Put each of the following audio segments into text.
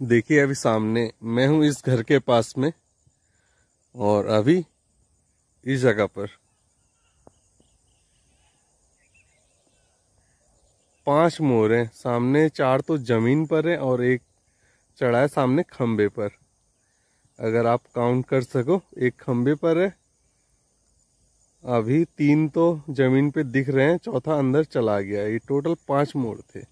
देखिए अभी सामने मैं हूं इस घर के पास में, और अभी इस जगह पर 5 मोर हैं। सामने 4 तो जमीन पर है और एक चढ़ा है सामने खंबे पर। अगर आप काउंट कर सको, एक खंबे पर है, अभी 3 तो जमीन पे दिख रहे हैं, चौथा अंदर चला गया। ये टोटल 5 मोर थे।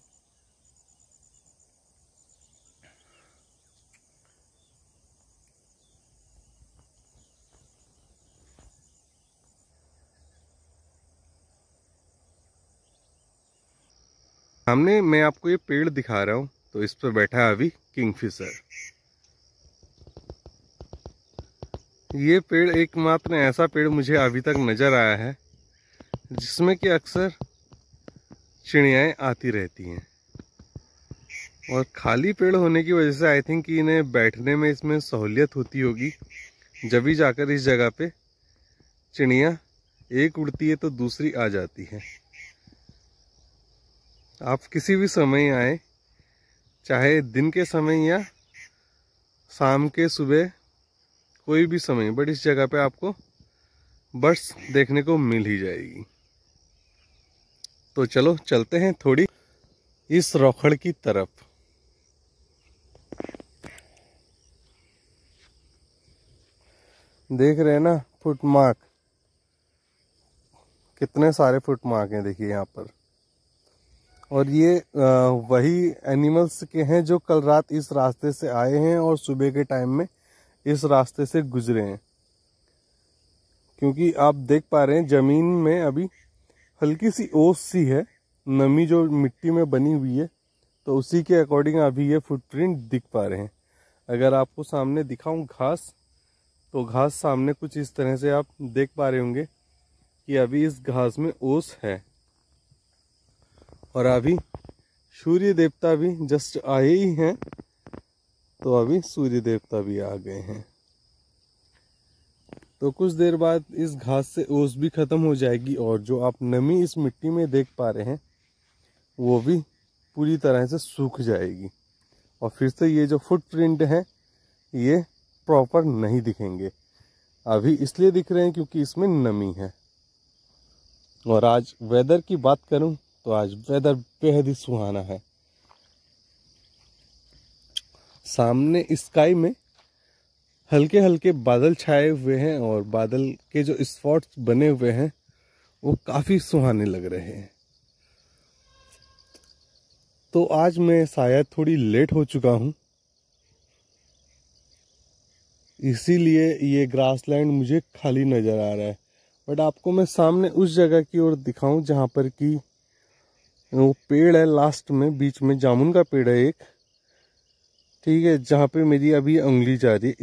सामने मैं आपको ये पेड़ दिखा रहा हूँ, तो इस पर बैठा है अभी किंगफिशर। ये पेड़ एकमात्र ऐसा पेड़ मुझे अभी तक नजर आया है जिसमें कि अक्सर चिड़ियाएं आती रहती हैं, और खाली पेड़ होने की वजह से आई थिंक इन्हें बैठने में इसमें सहूलियत होती होगी। जब भी जाकर इस जगह पे चिड़िया एक उड़ती है तो दूसरी आ जाती है। आप किसी भी समय आए, चाहे दिन के समय या शाम के सुबह, कोई भी समय, बट इस जगह पे आपको बर्ड्स देखने को मिल ही जाएगी। तो चलो चलते हैं थोड़ी इस रौखड़ की तरफ। देख रहे हैं ना फुटमार्क, कितने सारे फुटमार्क हैं देखिए यहाँ पर। और ये वही एनिमल्स के हैं जो कल रात इस रास्ते से आए हैं और सुबह के टाइम में इस रास्ते से गुजरे हैं। क्योंकि आप देख पा रहे हैं जमीन में अभी हल्की सी ओस सी है, नमी जो मिट्टी में बनी हुई है, तो उसी के अकॉर्डिंग अभी ये फुटप्रिंट दिख पा रहे हैं। अगर आपको सामने दिखाऊं घास, तो घास सामने कुछ इस तरह से आप देख पा रहे होंगे कि अभी इस घास में ओस है। और अभी सूर्य देवता भी जस्ट आए ही हैं, तो अभी सूर्य देवता भी आ गए हैं। तो कुछ देर बाद इस घास से ओस भी खत्म हो जाएगी, और जो आप नमी इस मिट्टी में देख पा रहे हैं वो भी पूरी तरह से सूख जाएगी, और फिर से ये जो फुटप्रिंट है ये प्रॉपर नहीं दिखेंगे। अभी इसलिए दिख रहे हैं क्योंकि इसमें नमी है। और आज वेदर की बात करूं तो आज वेदर बेहद ही सुहाना है। सामने स्काई में हल्के हल्के बादल छाए हुए हैं, और बादल के जो स्पॉट्स बने हुए हैं वो काफी सुहाने लग रहे हैं। तो आज मैं शायद थोड़ी लेट हो चुका हूं, इसीलिए ये ग्रासलैंड मुझे खाली नजर आ रहा है। बट आपको मैं सामने उस जगह की ओर दिखाऊं जहां पर कि वो पेड़ है, लास्ट में बीच में जामुन का पेड़ है एक, ठीक है, जहाँ पे मेरी अभी उंगली जा रही है।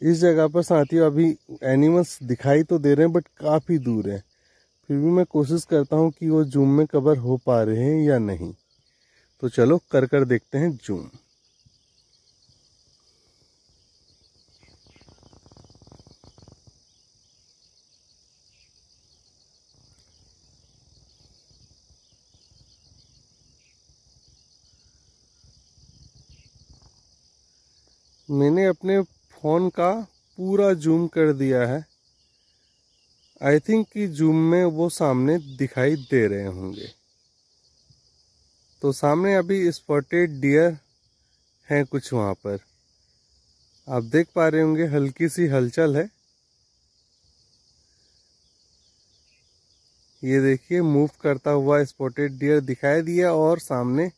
इस जगह पर साथियों अभी एनिमल्स दिखाई तो दे रहे हैं बट काफ़ी दूर है। फिर भी मैं कोशिश करता हूँ कि वो जूम में कवर हो पा रहे हैं या नहीं। तो चलो कर देखते हैं जूम। मैंने अपने फ़ोन का पूरा जूम कर दिया है। आई थिंक कि जूम में वो सामने दिखाई दे रहे होंगे। तो सामने अभी स्पॉटेड डियर हैं कुछ वहाँ पर, आप देख पा रहे होंगे, हल्की सी हलचल है। ये देखिए मूव करता हुआ स्पॉटेड डियर दिखाई दिया, और सामने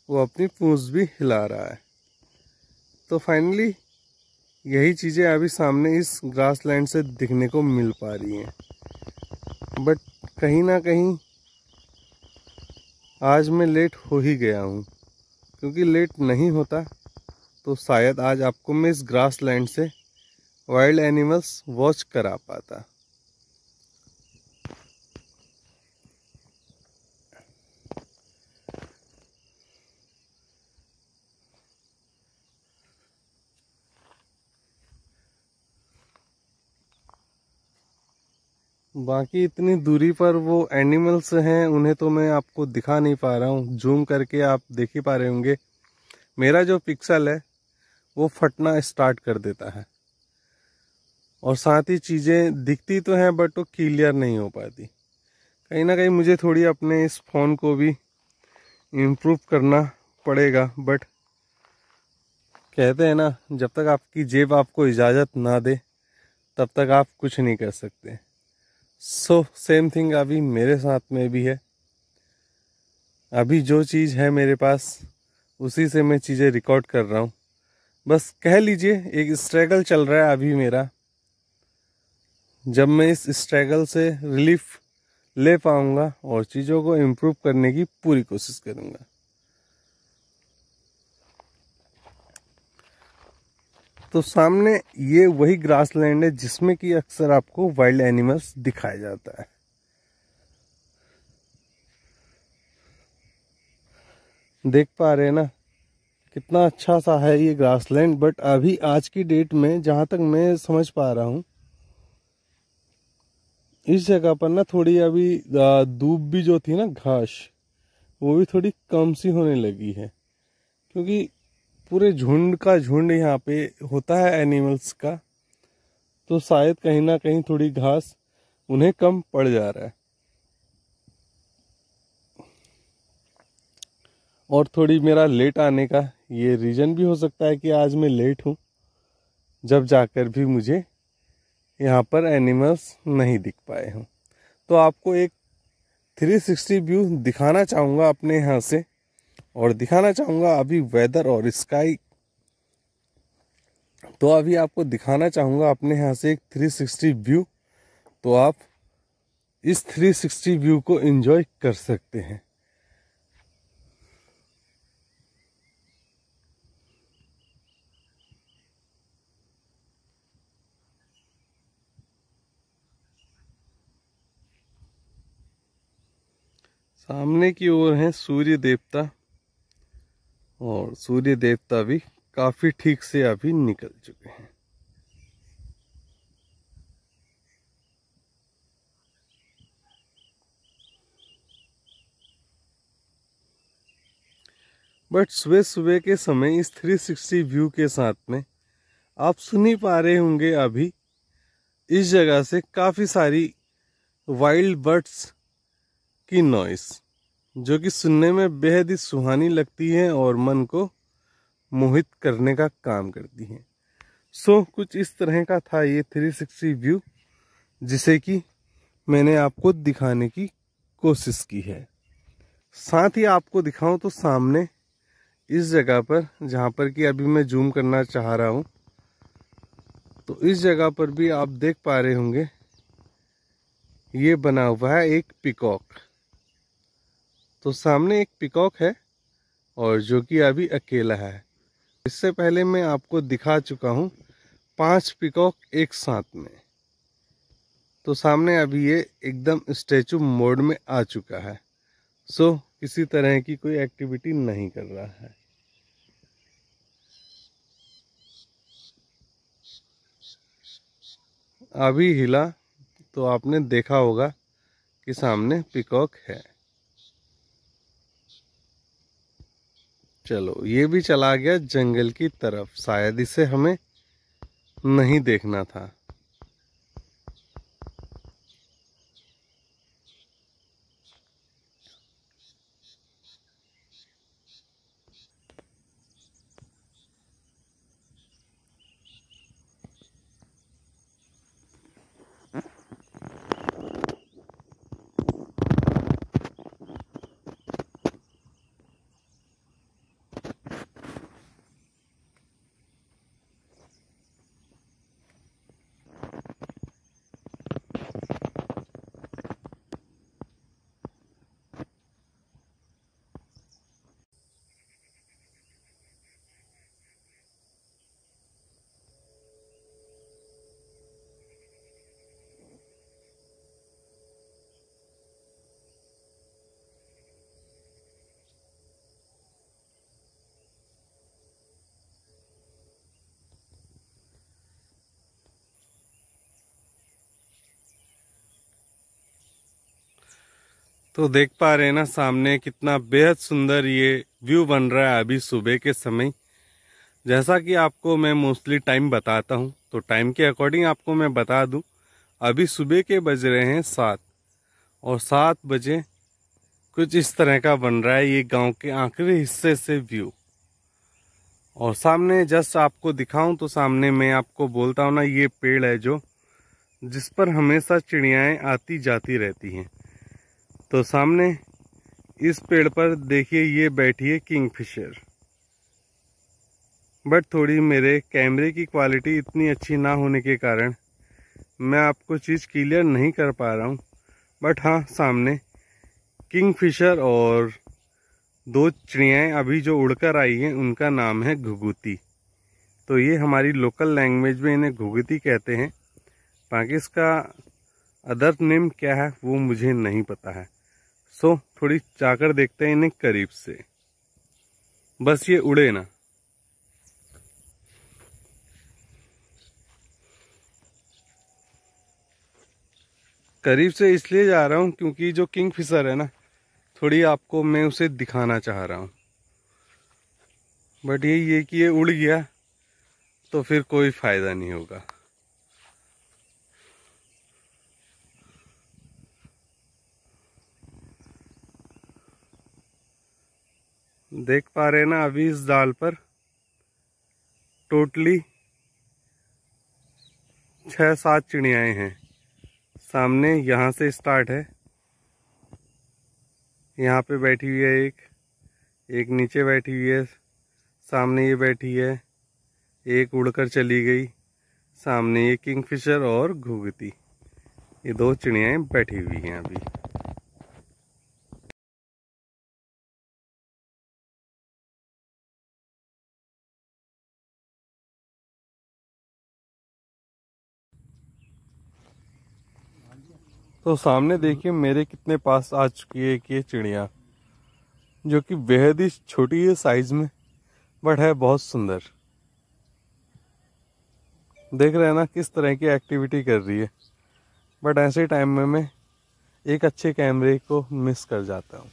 वो अपनी पूंछ भी हिला रहा है। तो फाइनली यही चीज़ें अभी सामने इस ग्रासलैंड से दिखने को मिल पा रही हैं। बट कहीं ना कहीं आज मैं लेट हो ही गया हूँ, क्योंकि लेट नहीं होता तो शायद आज आपको मैं इस ग्रासलैंड से वाइल्ड एनिमल्स वॉच करा पाता। बाकी इतनी दूरी पर वो एनिमल्स हैं, उन्हें तो मैं आपको दिखा नहीं पा रहा हूँ। जूम करके आप देख ही पा रहे होंगे मेरा जो पिक्सल है वो फटना स्टार्ट कर देता है, और साथ ही चीज़ें दिखती तो हैं बट वो क्लियर नहीं हो पाती। कहीं ना कहीं मुझे थोड़ी अपने इस फ़ोन को भी इम्प्रूव करना पड़ेगा, बट कहते हैं ना, जब तक आपकी जेब आपको इजाज़त ना दे तब तक आप कुछ नहीं कर सकते। सो सेम थिंग अभी मेरे साथ में भी है। अभी जो चीज़ है मेरे पास उसी से मैं चीज़ें रिकॉर्ड कर रहा हूँ। बस कह लीजिए एक स्ट्रगल चल रहा है अभी मेरा। जब मैं इस स्ट्रगल से रिलीफ ले पाऊंगा और चीज़ों को इम्प्रूव करने की पूरी कोशिश करूंगा। तो सामने ये वही ग्रासलैंड है जिसमें कि अक्सर आपको वाइल्ड एनिमल्स दिखाया जाता है। देख पा रहे हैं ना कितना अच्छा सा है ये ग्रासलैंड। बट अभी आज की डेट में जहाँ तक मैं समझ पा रहा हूँ, इस जगह पर ना थोड़ी अभी धूप भी जो थी ना, घास, वो भी थोड़ी कम सी होने लगी है, क्योंकि पूरे झुंड का झुंड यहाँ पे होता है एनिमल्स का, तो शायद कहीं ना कहीं थोड़ी घास उन्हें कम पड़ जा रहा है। और थोड़ी मेरा लेट आने का ये रीज़न भी हो सकता है कि आज मैं लेट हूँ, जब जाकर भी मुझे यहाँ पर एनिमल्स नहीं दिख पाए हों। तो आपको एक 360 व्यू दिखाना चाहूँगा अपने यहाँ से, और दिखाना चाहूँगा अभी वेदर और स्काई। तो अभी आपको दिखाना चाहूँगा अपने यहाँ से एक 360 व्यू, तो आप इस 360 व्यू को एंजॉय कर सकते हैं। सामने की ओर हैं सूर्य देवता, और सूर्य देवता भी काफी ठीक से अभी निकल चुके हैं। बट सुबह सुबह के समय इस 360 व्यू के साथ में आप सुन ही पा रहे होंगे अभी इस जगह से काफी सारी वाइल्ड बर्ड्स की नॉइस, जो कि सुनने में बेहद ही सुहानी लगती है और मन को मोहित करने का काम करती है। सो कुछ इस तरह का था ये 360 व्यू, जिसे कि मैंने आपको दिखाने की कोशिश की है। साथ ही आपको दिखाऊं तो सामने इस जगह पर, जहां पर कि अभी मैं जूम करना चाह रहा हूं, तो इस जगह पर भी आप देख पा रहे होंगे ये बना हुआ है एक पिकॉक। तो सामने एक पिकॉक है, और जो कि अभी अकेला है। इससे पहले मैं आपको दिखा चुका हूँ 5 पिकॉक एक साथ में। तो सामने अभी ये एकदम स्टैचू मोड में आ चुका है। सो किसी तरह की कोई एक्टिविटी नहीं कर रहा है। अभी हिला तो आपने देखा होगा कि सामने पिकॉक है। चलो, ये भी चला गया जंगल की तरफ, शायद इसे हमें नहीं देखना था। तो देख पा रहे हैं ना सामने कितना बेहद सुंदर ये व्यू बन रहा है अभी सुबह के समय। जैसा कि आपको मैं मोस्टली टाइम बताता हूँ, तो टाइम के अकॉर्डिंग आपको मैं बता दूँ, अभी सुबह के बज रहे हैं 7 और 7 बजे कुछ इस तरह का बन रहा है ये गांव के आखिरी हिस्से से व्यू। और सामने जस्ट आपको दिखाऊं तो सामने मैं आपको बोलता हूँ ना, ये पेड़ है जो जिस पर हमेशा चिड़ियाएं आती जाती रहती हैं। तो सामने इस पेड़ पर देखिए ये बैठी है किंगफिशर। बट थोड़ी मेरे कैमरे की क्वालिटी इतनी अच्छी ना होने के कारण मैं आपको चीज़ क्लियर नहीं कर पा रहा हूँ। बट हाँ, सामने किंगफिशर और 2 चिड़ियाएँ अभी जो उड़कर आई हैं उनका नाम है घुघुती। तो ये हमारी लोकल लैंग्वेज में इन्हें घुघुती कहते हैं। बाकी इसका अदर नेम क्या है वो मुझे नहीं पता है। सो थोड़ी जाकर देखते हैं इन्हें करीब से। बस ये उड़े ना। करीब से इसलिए जा रहा हूँ क्योंकि जो किंगफिशर है ना, थोड़ी आपको मैं उसे दिखाना चाह रहा हूँ। बट यही है कि ये उड़ गया तो फिर कोई फायदा नहीं होगा। देख पा रहे हैं ना अभी इस डाल पर टोटली 6-7 चिड़ियाएं हैं। सामने यहाँ से स्टार्ट है, यहाँ पे बैठी हुई है एक नीचे बैठी हुई है, सामने ये बैठी है, एक उड़कर चली गई। सामने ये किंगफिशर और घुघुती, ये 2 चिड़ियाएं बैठी हुई हैं अभी। तो सामने देखिए मेरे कितने पास आ चुकी है कि ये चिड़िया, जो कि बेहद ही छोटी है साइज में, बट है बहुत सुंदर। देख रहे हैं ना किस तरह की एक्टिविटी कर रही है। बट ऐसे टाइम में मैं एक अच्छे कैमरे को मिस कर जाता हूँ।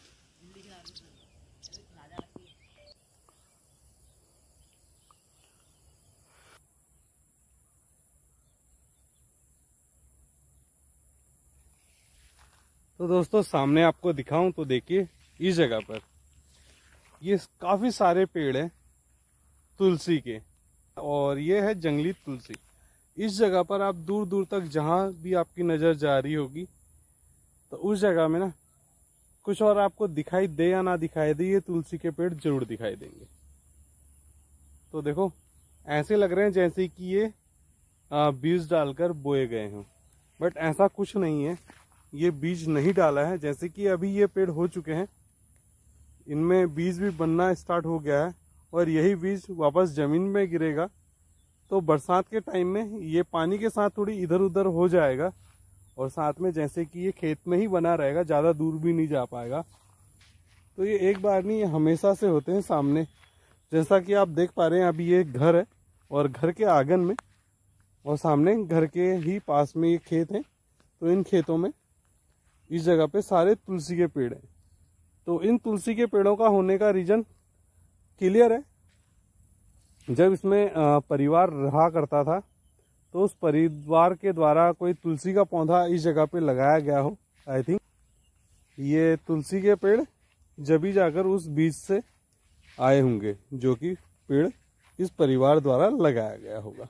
तो दोस्तों सामने आपको दिखाऊं तो देखिए इस जगह पर ये काफी सारे पेड़ हैं तुलसी के, और ये है जंगली तुलसी। इस जगह पर आप दूर दूर तक जहां भी आपकी नजर जा रही होगी तो उस जगह में ना कुछ और आपको दिखाई दे या ना दिखाई दे, ये तुलसी के पेड़ जरूर दिखाई देंगे। तो देखो ऐसे लग रहे हैं जैसे कि ये बीज डालकर बोए गए हों, बट ऐसा कुछ नहीं है। ये बीज नहीं डाला है। जैसे कि अभी ये पेड़ हो चुके हैं, इनमें बीज भी बनना स्टार्ट हो गया है और यही बीज वापस जमीन में गिरेगा तो बरसात के टाइम में ये पानी के साथ थोड़ी इधर उधर हो जाएगा और साथ में जैसे कि ये खेत में ही बना रहेगा, ज़्यादा दूर भी नहीं जा पाएगा। तो ये एक बार नहीं, ये हमेशा से होते हैं सामने। जैसा कि आप देख पा रहे हैं अभी ये घर है और घर के आंगन में और सामने घर के ही पास में ये खेत है। तो इन खेतों में इस जगह पे सारे तुलसी के पेड़ हैं। तो इन तुलसी के पेड़ों का होने का रीजन क्लियर है। जब इसमें परिवार रहा करता था तो उस परिवार के द्वारा कोई तुलसी का पौधा इस जगह पे लगाया गया हो। आई थिंक ये तुलसी के पेड़ जब ही जाकर उस बीज से आए होंगे जो कि पेड़ इस परिवार द्वारा लगाया गया होगा।